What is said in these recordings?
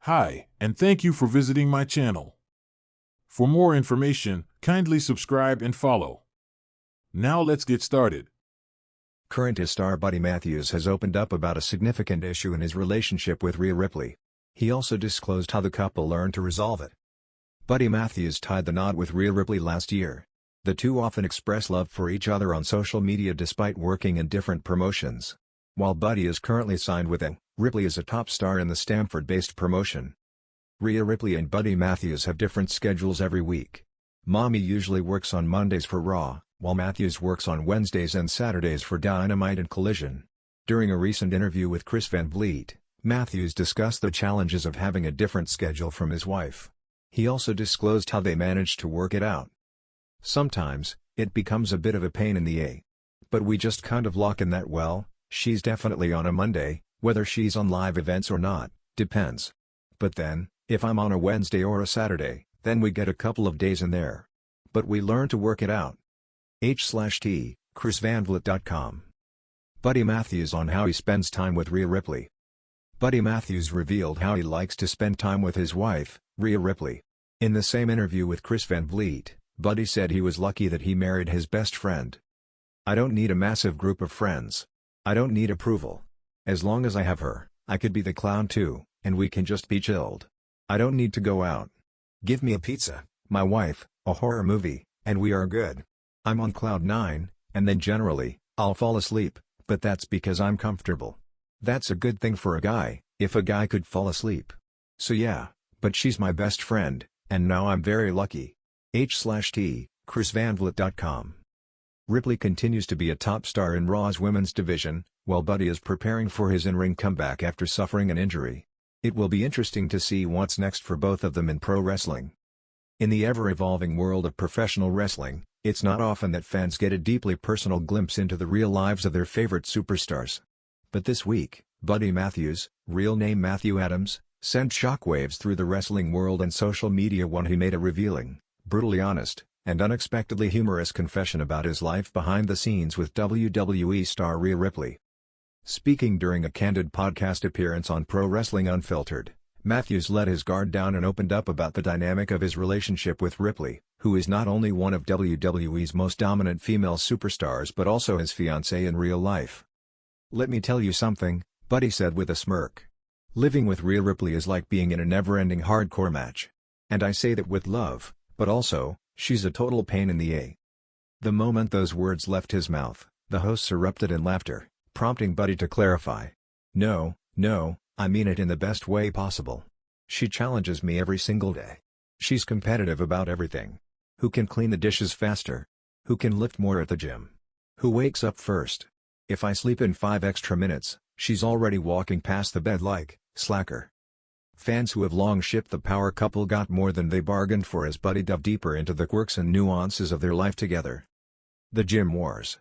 Hi, and thank you for visiting my channel. For more information, kindly subscribe and follow. Now let's get started. Current star Buddy Matthews has opened up about a significant issue in his relationship with Rhea Ripley. He also disclosed how the couple learned to resolve it. Buddy Matthews tied the knot with Rhea Ripley last year. The two often express love for each other on social media despite working in different promotions. While Buddy is currently signed with WWE, Ripley is a top star in the Stamford-based promotion. Rhea Ripley and Buddy Matthews have different schedules every week. Mommy usually works on Mondays for Raw, while Matthews works on Wednesdays and Saturdays for Dynamite and Collision. During a recent interview with Chris Van Vliet, Matthews discussed the challenges of having a different schedule from his wife. He also disclosed how they managed to work it out. Sometimes, it becomes a bit of a pain in the ass. But we just kind of lock in that she's definitely on a Monday, whether she's on live events or not, depends. But then, if I'm on a Wednesday or a Saturday, then we get a couple of days in there. But we learn to work it out. h/t, chrisvanvliet.com. Buddy Matthews on how he spends time with Rhea Ripley. Buddy Matthews revealed how he likes to spend time with his wife, Rhea Ripley. In the same interview with Chris Van Vliet, Buddy said he was lucky that he married his best friend. "I don't need a massive group of friends. I don't need approval. As long as I have her, I could be the clown too, and we can just be chilled. I don't need to go out. Give me a pizza, my wife, a horror movie, and we are good. I'm on cloud 9, and then generally, I'll fall asleep, but that's because I'm comfortable. That's a good thing for a guy, if a guy could fall asleep. So yeah, but she's my best friend, and now I'm very lucky." h/t, chrisvanvliet.com. Ripley continues to be a top star in Raw's women's division, while Buddy is preparing for his in-ring comeback after suffering an injury. It will be interesting to see what's next for both of them in pro wrestling. In the ever-evolving world of professional wrestling, it's not often that fans get a deeply personal glimpse into the real lives of their favorite superstars. But this week, Buddy Matthews, real name Matthew Adams, sent shockwaves through the wrestling world and social media when he made a revealing, brutally honest, and unexpectedly humorous confession about his life behind the scenes with WWE star Rhea Ripley. Speaking during a candid podcast appearance on Pro Wrestling Unfiltered, Matthews let his guard down and opened up about the dynamic of his relationship with Ripley, who is not only one of WWE's most dominant female superstars but also his fiancée in real life. "Let me tell you something," Buddy said with a smirk. "Living with Rhea Ripley is like being in a never-ending hardcore match. And I say that with love, but also, she's a total pain in the ass." The moment those words left his mouth, the hosts erupted in laughter, prompting Buddy to clarify. No, I mean it in the best way possible. She challenges me every single day. She's competitive about everything. Who can clean the dishes faster? Who can lift more at the gym? Who wakes up first? If I sleep in 5 extra minutes, she's already walking past the bed like, slacker. Fans who have long shipped the power couple got more than they bargained for as Buddy dove deeper into the quirks and nuances of their life together. The gym wars.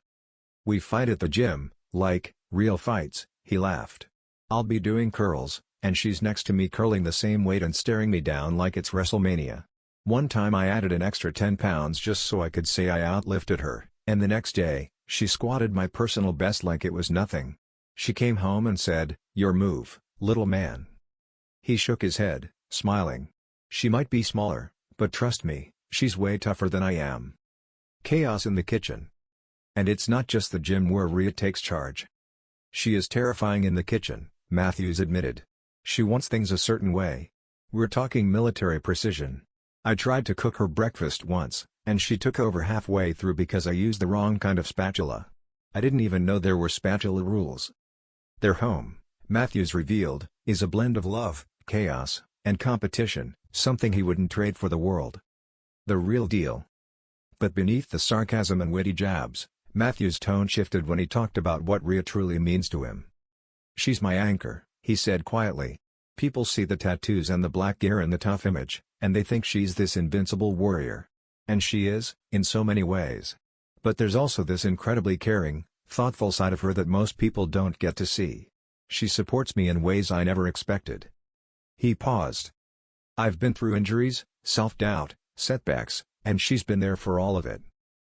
"We fight at the gym, like, real fights," he laughed. "I'll be doing curls, and she's next to me curling the same weight and staring me down like it's WrestleMania. One time I added an extra 10 pounds just so I could say I outlifted her, and the next day, she squatted my personal best like it was nothing. She came home and said, 'Your move, little man.'" He shook his head, smiling. "She might be smaller, but trust me, she's way tougher than I am." Chaos in the kitchen. And it's not just the gym where Rhea takes charge. She is terrifying in the kitchen, Matthews admitted. She wants things a certain way. We're talking military precision. I tried to cook her breakfast once, and she took over halfway through because I used the wrong kind of spatula. I didn't even know there were spatula rules. Their home, Matthews revealed, is a blend of love, chaos, and competition, something he wouldn't trade for the world. The real deal. But beneath the sarcasm and witty jabs, Matthews' tone shifted when he talked about what Rhea truly means to him. "She's my anchor," he said quietly. "People see the tattoos and the black gear and the tough image, and they think she's this invincible warrior. And she is, in so many ways. But there's also this incredibly caring, thoughtful side of her that most people don't get to see. She supports me in ways I never expected." He paused. "I've been through injuries, self-doubt, setbacks, and she's been there for all of it.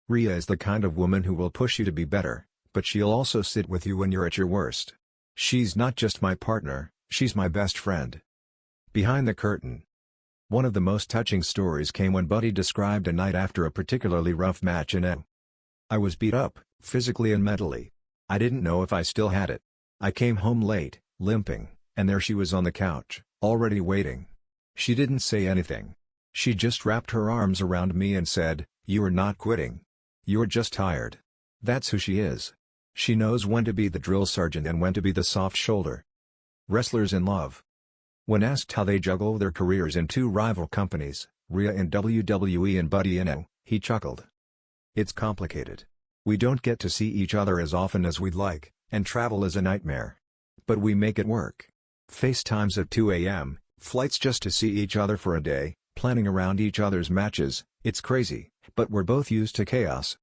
Rhea is the kind of woman who will push you to be better, but she'll also sit with you when you're at your worst. She's not just my partner, she's my best friend." Behind the curtain. One of the most touching stories came when Buddy described a night after a particularly rough match in a. I was beat up, physically and mentally. I didn't know if I still had it. I came home late, limping, and there she was on the couch, already waiting. She didn't say anything. She just wrapped her arms around me and said, "You are not quitting. You're just tired." That's who she is. She knows when to be the drill sergeant and when to be the soft shoulder. Wrestlers in love. When asked how they juggle their careers in two rival companies, Rhea in WWE and Buddy in AEW, he chuckled. It's complicated. We don't get to see each other as often as we'd like, and travel is a nightmare. But we make it work. FaceTimes at 2 a.m., flights just to see each other for a day, planning around each other's matches. It's crazy, but we're both used to chaos.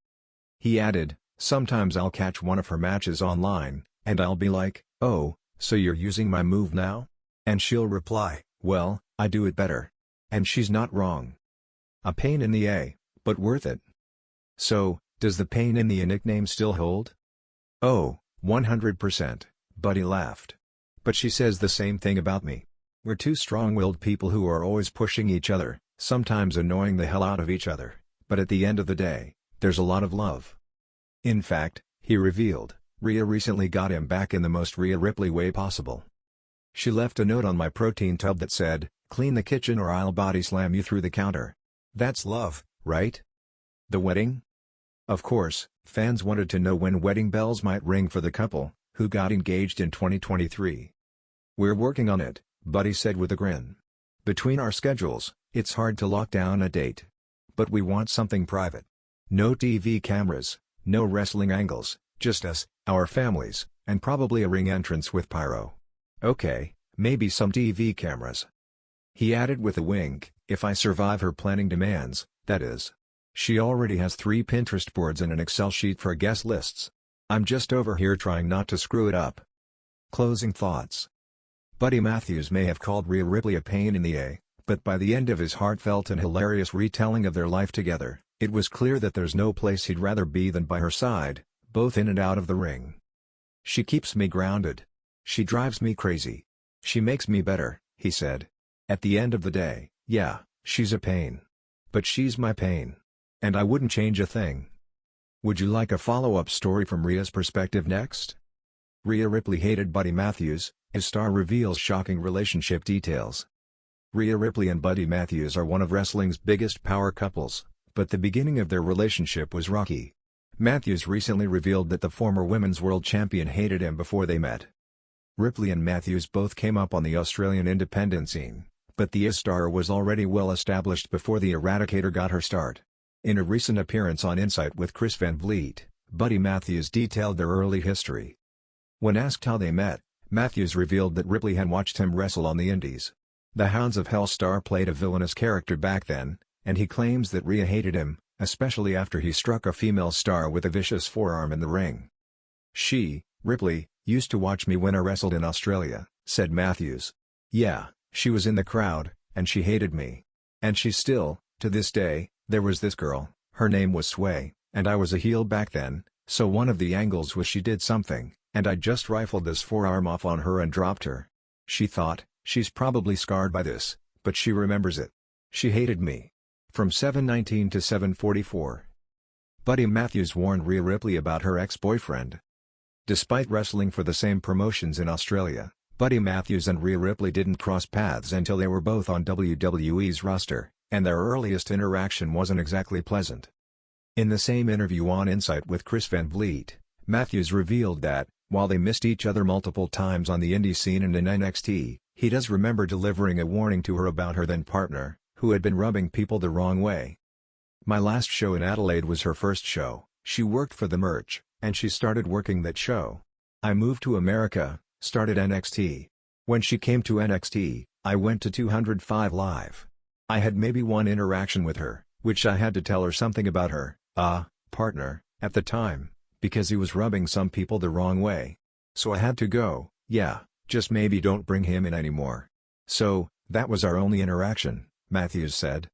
He added, sometimes I'll catch one of her matches online, and I'll be like, "Oh, so you're using my move now?" And she'll reply, "Well, I do it better." And she's not wrong. A pain in the A, but worth it. So, does the pain in the A nickname still hold? Oh, 100%, Buddy laughed. But she says the same thing about me. We're two strong-willed people who are always pushing each other, sometimes annoying the hell out of each other, but at the end of the day, there's a lot of love. In fact, he revealed, Rhea recently got him back in the most Rhea Ripley way possible. She left a note on my protein tub that said, "Clean the kitchen or I'll body slam you through the counter." That's love, right? The wedding? Of course, fans wanted to know when wedding bells might ring for the couple, who got engaged in 2023. We're working on it, Buddy said with a grin. Between our schedules, it's hard to lock down a date. But we want something private. No TV cameras, no wrestling angles, just us, our families, and probably a ring entrance with pyro. Okay, maybe some TV cameras. He added with a wink, if I survive her planning demands, that is. She already has 3 Pinterest boards and an Excel sheet for guest lists. I'm just over here trying not to screw it up. Closing thoughts. Buddy Matthews may have called Rhea Ripley a pain in the A, but by the end of his heartfelt and hilarious retelling of their life together, it was clear that there's no place he'd rather be than by her side, both in and out of the ring. She keeps me grounded. She drives me crazy. She makes me better, he said. At the end of the day, yeah, she's a pain. But she's my pain. And I wouldn't change a thing. Would you like a follow-up story from Rhea's perspective next? Rhea Ripley hated Buddy Matthews, his star reveals shocking relationship details. Rhea Ripley and Buddy Matthews are one of wrestling's biggest power couples, but the beginning of their relationship was rocky. Matthews recently revealed that the former women's world champion hated him before they met. Ripley and Matthews both came up on the Australian independent scene, but the star was already well established before the Eradicator got her start. In a recent appearance on Insight with Chris Van Vliet, Buddy Matthews detailed their early history. When asked how they met, Matthews revealed that Ripley had watched him wrestle on the Indies. The Hounds of Hell star played a villainous character back then, and he claims that Rhea hated him, especially after he struck a female star with a vicious forearm in the ring. She, Ripley, used to watch me when I wrestled in Australia, said Matthews. Yeah, she was in the crowd, and she hated me. And she still, to this day. There was this girl, her name was Sway, and I was a heel back then, so one of the angles was she did something, and I just rifled this forearm off on her and dropped her. She thought, she's probably scarred by this, but she remembers it. She hated me. From 7/19 to 7/44. Buddy Matthews warned Rhea Ripley about her ex-boyfriend. Despite wrestling for the same promotions in Australia, Buddy Matthews and Rhea Ripley didn't cross paths until they were both on WWE's roster, and their earliest interaction wasn't exactly pleasant. In the same interview on Insight with Chris Van Vliet, Matthews revealed that, while they missed each other multiple times on the indie scene and in NXT, he does remember delivering a warning to her about her then-partner, who had been rubbing people the wrong way. My last show in Adelaide was her first show. She worked for the merch, and she started working that show. I moved to America, started NXT. When she came to NXT, I went to 205 Live. I had maybe one interaction with her, which I had to tell her something about her, partner, at the time, because he was rubbing some people the wrong way. So I had to go, yeah, just maybe don't bring him in anymore. So, that was our only interaction, Matthews said.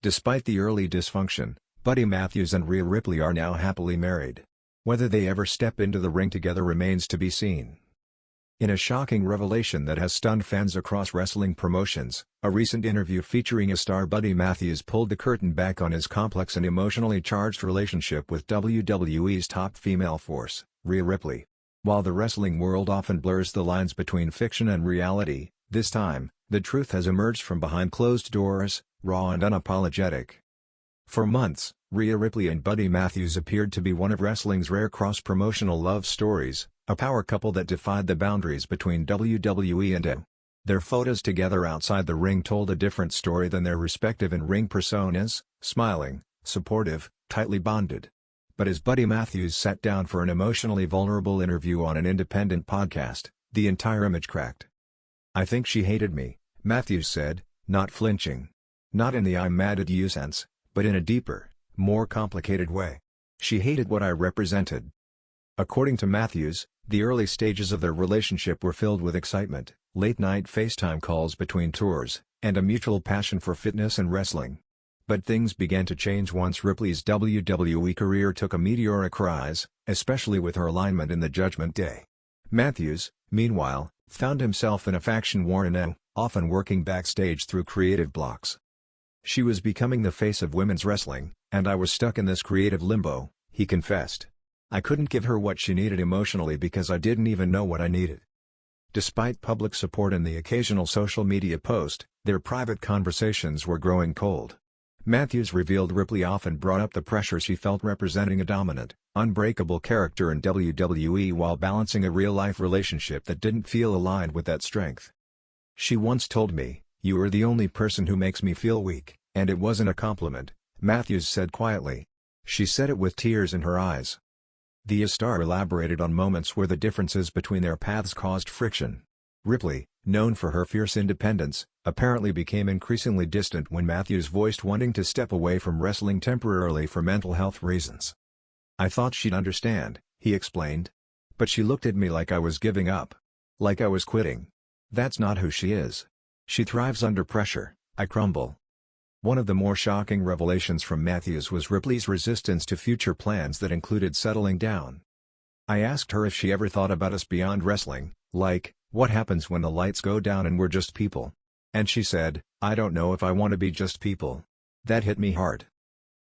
Despite the early dysfunction, Buddy Matthews and Rhea Ripley are now happily married. Whether they ever step into the ring together remains to be seen. In a shocking revelation that has stunned fans across wrestling promotions, a recent interview featuring a star Buddy Matthews pulled the curtain back on his complex and emotionally charged relationship with WWE's top female force, Rhea Ripley. While the wrestling world often blurs the lines between fiction and reality, this time, the truth has emerged from behind closed doors, raw and unapologetic. For months, Rhea Ripley and Buddy Matthews appeared to be one of wrestling's rare cross-promotional love stories, a power couple that defied the boundaries between WWE and WWE. Their photos together outside the ring told a different story than their respective in-ring personas, smiling, supportive, tightly bonded. But as Buddy Matthews sat down for an emotionally vulnerable interview on an independent podcast, the entire image cracked. "I think she hated me," Matthews said, not flinching. "Not in the 'I'm mad at you' sense, but in a deeper, more complicated way. She hated what I represented." According to Matthews, the early stages of their relationship were filled with excitement, late-night FaceTime calls between tours, and a mutual passion for fitness and wrestling. But things began to change once Ripley's WWE career took a meteoric rise, especially with her alignment in the Judgment Day. Matthews, meanwhile, found himself in a faction war in WWE, often working backstage through creative blocks. "She was becoming the face of women's wrestling, and I was stuck in this creative limbo," he confessed. "I couldn't give her what she needed emotionally because I didn't even know what I needed." Despite public support and the occasional social media post, their private conversations were growing cold. Matthews revealed Ripley often brought up the pressure she felt representing a dominant, unbreakable character in WWE while balancing a real-life relationship that didn't feel aligned with that strength. "She once told me, 'You are the only person who makes me feel weak,' and it wasn't a compliment," Matthews said quietly. "She said it with tears in her eyes." The star elaborated on moments where the differences between their paths caused friction. Ripley, known for her fierce independence, apparently became increasingly distant when Matthews voiced wanting to step away from wrestling temporarily for mental health reasons. "I thought she'd understand," he explained. "But she looked at me like I was giving up. Like I was quitting. That's not who she is. She thrives under pressure. I crumble." One of the more shocking revelations from Matthews was Ripley's resistance to future plans that included settling down. "I asked her if she ever thought about us beyond wrestling, like, what happens when the lights go down and we're just people? And she said, 'I don't know if I want to be just people.' That hit me hard."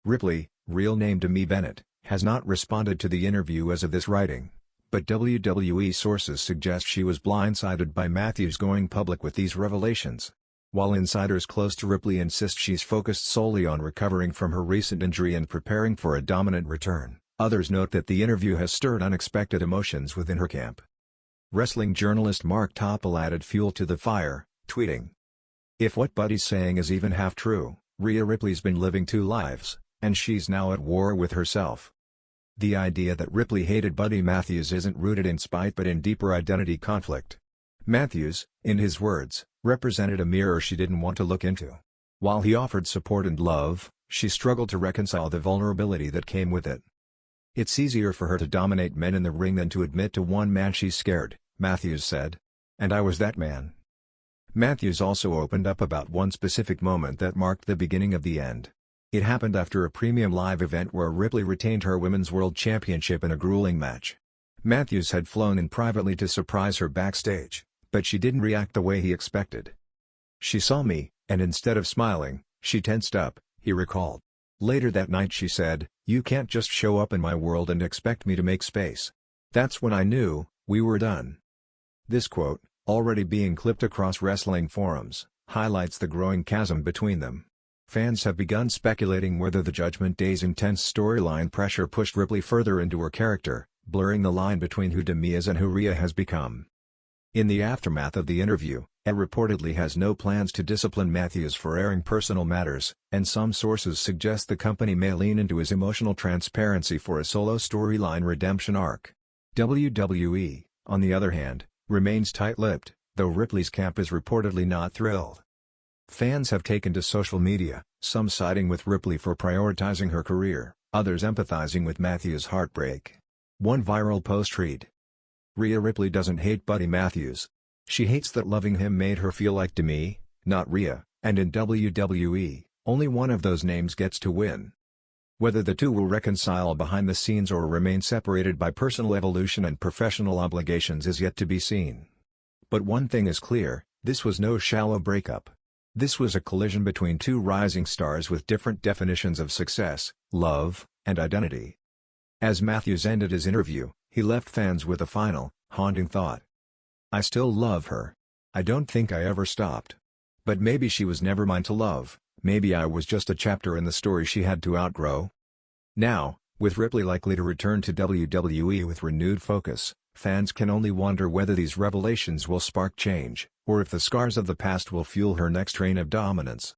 Ripley, real name Demi Bennett, has not responded to the interview as of this writing, but WWE sources suggest she was blindsided by Matthews going public with these revelations. While insiders close to Ripley insist she's focused solely on recovering from her recent injury and preparing for a dominant return, others note that the interview has stirred unexpected emotions within her camp. Wrestling journalist Mark Topol added fuel to the fire, tweeting, "If what Buddy's saying is even half true, Rhea Ripley's been living two lives, and she's now at war with herself." The idea that Ripley hated Buddy Matthews isn't rooted in spite but in deeper identity conflict. Matthews, in his words, represented a mirror she didn't want to look into. While he offered support and love, she struggled to reconcile the vulnerability that came with it. "It's easier for her to dominate men in the ring than to admit to one man she's scared," Matthews said. "And I was that man." Matthews also opened up about one specific moment that marked the beginning of the end. It happened after a premium live event where Ripley retained her Women's World Championship in a grueling match. Matthews had flown in privately to surprise her backstage, but she didn't react the way he expected. "She saw me, and instead of smiling, she tensed up," he recalled. Later that night she said, "You can't just show up in my world and expect me to make space." That's when I knew, we were done. This quote, already being clipped across wrestling forums, highlights the growing chasm between them. Fans have begun speculating whether the Judgment Day's intense storyline pressure pushed Ripley further into her character, blurring the line between who Demi is and who Rhea has become. In the aftermath of the interview, Ed reportedly has no plans to discipline Matthews for airing personal matters, and some sources suggest the company may lean into his emotional transparency for a solo storyline redemption arc. WWE, on the other hand, remains tight-lipped, though Ripley's camp is reportedly not thrilled. Fans have taken to social media, some siding with Ripley for prioritizing her career, others empathizing with Matthews' heartbreak. One viral post read, "Rhea Ripley doesn't hate Buddy Matthews. She hates that loving him made her feel like Demi, not Rhea, and in WWE, only one of those names gets to win." Whether the two will reconcile behind the scenes or remain separated by personal evolution and professional obligations is yet to be seen. But one thing is clear, this was no shallow breakup. This was a collision between two rising stars with different definitions of success, love, and identity. As Matthews ended his interview, he left fans with a final, haunting thought. "I still love her. I don't think I ever stopped. But maybe she was never mine to love, maybe I was just a chapter in the story she had to outgrow." Now, with Ripley likely to return to WWE with renewed focus, fans can only wonder whether these revelations will spark change, or if the scars of the past will fuel her next reign of dominance.